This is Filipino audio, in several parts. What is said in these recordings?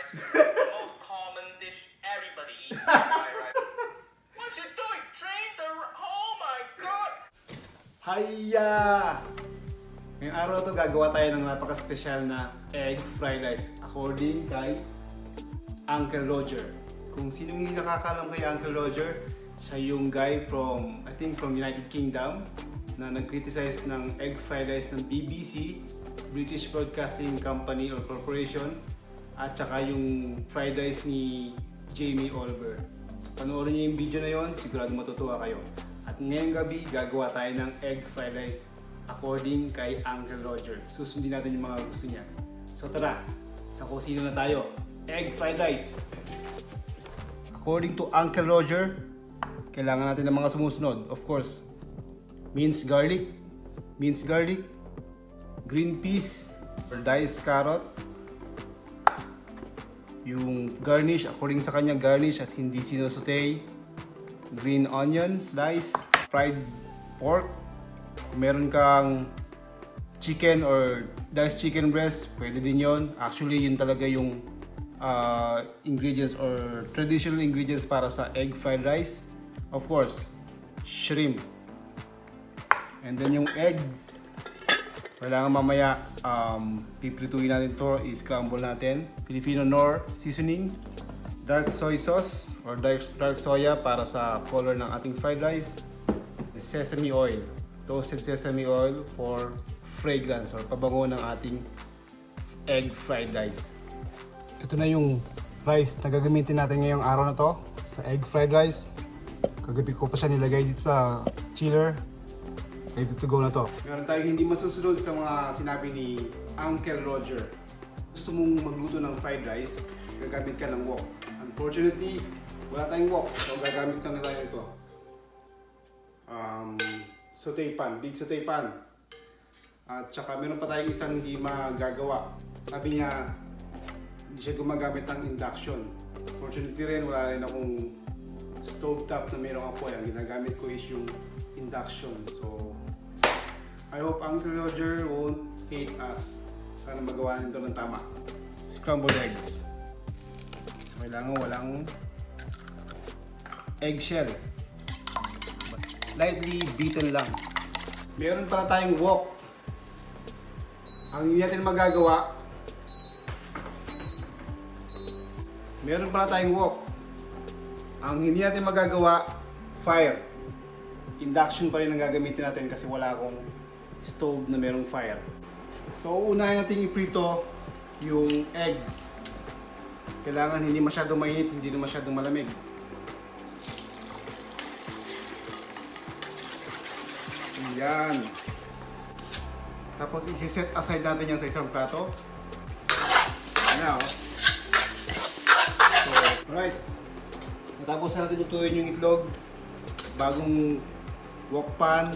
rice. It's the most common dish everybody eats. Fried rice. What you doing? Drain the... Oh my God! HAIYAH! Ngayong araw to gagawa tayo ng napaka-special na egg fried rice according kay Uncle Roger. Kung sinong hindi nakakalam kay Uncle Roger, siya yung guy from, I think from United Kingdom na nag-criticize ng egg fried rice ng BBC, British Broadcasting Company or Corporation, at saka yung fried rice ni Jamie Oliver. So panoorin niyo yung video na yon, sigurado matutuwa kayo. At ngayong gabi, gagawa tayo ng egg fried rice according kay Uncle Roger. Susundin natin yung mga gusto niya. So tara, sa kusina na tayo. Egg fried rice. According to Uncle Roger, kailangan natin ng mga sumusunod. Of course, minced garlic, green peas or diced carrot, yung garnish, according sa kanya garnish at hindi sino-saute, green onion slice, fried pork, kung meron kang chicken or diced chicken breast, pwede din yon. Actually, yun talaga yung ingredients or traditional ingredients para sa egg fried rice. Of course, shrimp. And then yung eggs, kailangan mamaya piprituin natin to, i-scramble natin. Filipino Nor seasoning, dark soy sauce or dark soya para sa color ng ating fried rice, sesame oil, toasted sesame oil for fragrance or pabango ng ating egg fried rice. Ito na yung rice na gagamitin natin ngayong araw na to sa egg fried rice. Kagabi ko pa siya nilagay dito sa chiller. Ready to go na to. Meron tayong hindi masusunod sa mga sinabi ni Uncle Roger. Gusto mong magluto ng fried rice, gagamit ka ng wok. Unfortunately, wala tayong wok. So gagamit na tayo ito. Saute pan, big saute pan. At saka meron pa tayong isang hindi magagawa. Sabi niya, hindi siya gumagamit ng induction. Fortunately rin, wala rin akong stove top na mayroong apoy. Ang ginagamit ko is yung induction. So, I hope Uncle Roger won't hate us. Sana magawa nito ng tama. Scrambled eggs. So, kailangan walang eggshell. Lightly beaten lang. Meron para tayong wok. Ang hindi natin magagawa, meron pala tayong wok. Ang hindi natin magagawa, fire. Induction pa rin ang gagamitin natin kasi wala akong stove na merong fire. So, unahin natin iprito yung eggs. Kailangan hindi masyadong mainit, hindi na masyadong malamig. Ayan. Tapos isi-set aside natin yan sa isang plato. Ayan, oh. So, alright. Natapos natin lutuin yung itlog. Bagong wok pan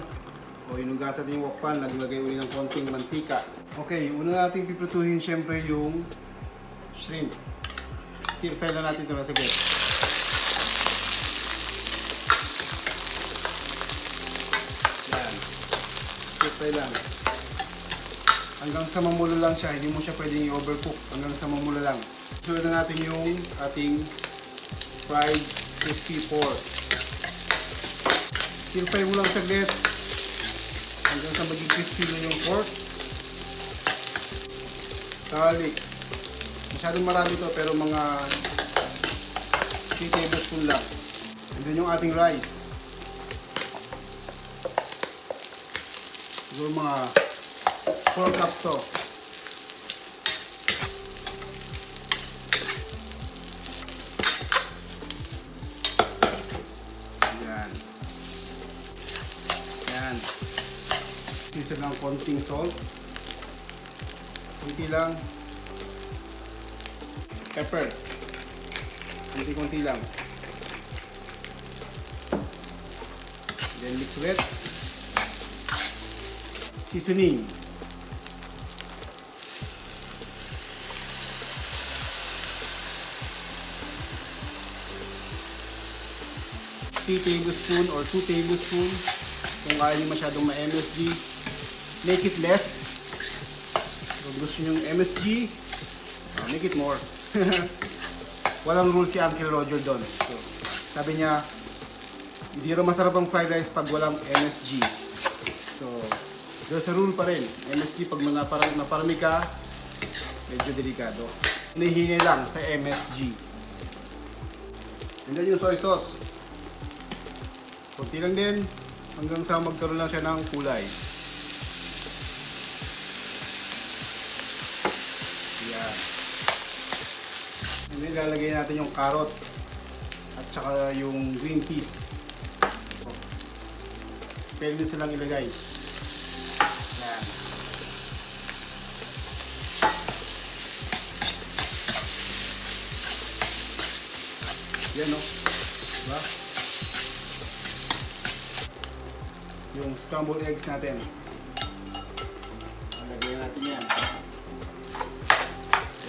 o inugasan natin yung wok pan, naglagay uli ng konting mantika. Okay, una natin piprituhin syempre yung shrimp. Stir fry na natin ito na saglit. Yan. Stir fry lang. Hanggang sa mamulo lang siya, hindi mo siya pwedeng i-overcook. Hanggang sa mamulo lang. Sunod na natin yung ating fried crispy pork. Stir fry mo lang saglit hanggang sa maging crispy na yung pork. Garlic. Masyadong marami to pero mga 3 tablespoon lang. And then yung ating rice. Siguro mga 4 cups to. Ayan. Ayan. Piso ng konting salt. Kunti lang. Pepper. Kunti-kunti lang. Then mix ulit. Seasoning. Tablespoon or 2 tablespoon. Kung kaya nyo masyadong ma-MSG, make it less. Kung gusto nyo yung MSG, make it more. Walang rule si Uncle Roger doon. So, sabi niya, hindi rin masarap ang fried rice pag walang MSG. So, there's a rule pa rin. MSG pag naparami ka, medyo delikado. Hinihingi lang sa MSG. And then yung soy sauce. Kunti lang din hanggang sa magkaroon lang siya ng kulay. Yan. And then lalagay natin yung carrot at saka yung green peas. Pwede nyo silang ilagay. Yan. Yan o. Diba? Yung scrambled eggs natin. Lagyan natin yan.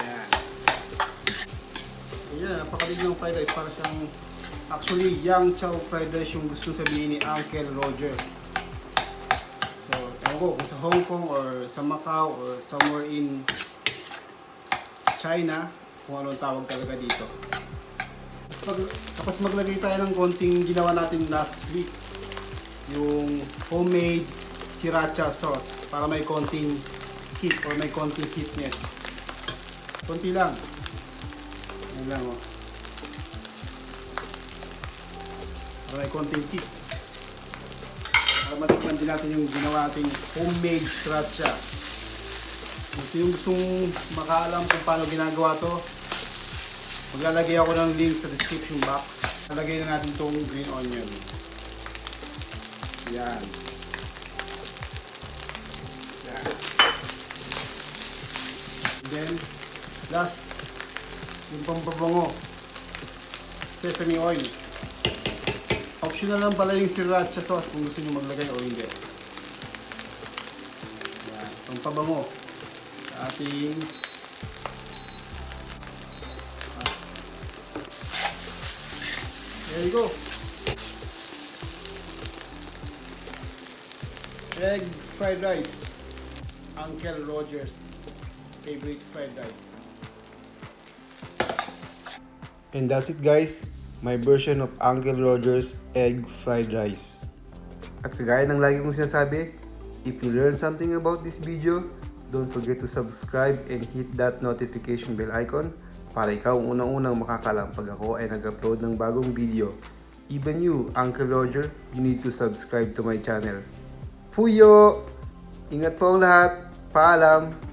Yan. Ayan, napakabig ng fried rice. Para siyang actually, yang chow fried rice yung gusto sabihin ni Uncle Roger. So, ewan ko kung sa Hong Kong or sa Macau or somewhere in China, kung anong tawag talaga dito. Tapos maglagay tayo ng konting ginawa natin last week. Yung homemade sriracha sauce para may konting heat or may konting heatness. Konti lang. Yan lang o. Para may konting heat. Para matikman din natin yung ginawa nating homemade sriracha. Kung yung gustong makaalam kung paano ginagawa to, maglalagay ako ng link sa description box. Lalagay na natin itong green onion. Yan. Yan. And then, last, yung pampabango. Sesame oil. Optional lang pala yung sriracha sauce kung gusto nyo maglagay o hindi. Yan. Pampabango. Sa ating there you go. Egg fried rice. Uncle Roger's favorite fried rice. And that's it guys. My version of Uncle Roger's egg fried rice. At kagaya ng lagi kong sinasabi, if you learn something about this video, don't forget to subscribe and hit that notification bell icon para ikaw unang-unang makakalam pag ako ay nag-upload ng bagong video. Even you, Uncle Roger, you need to subscribe to my channel. FUIYOH! Ingat po ang lahat. Paalam!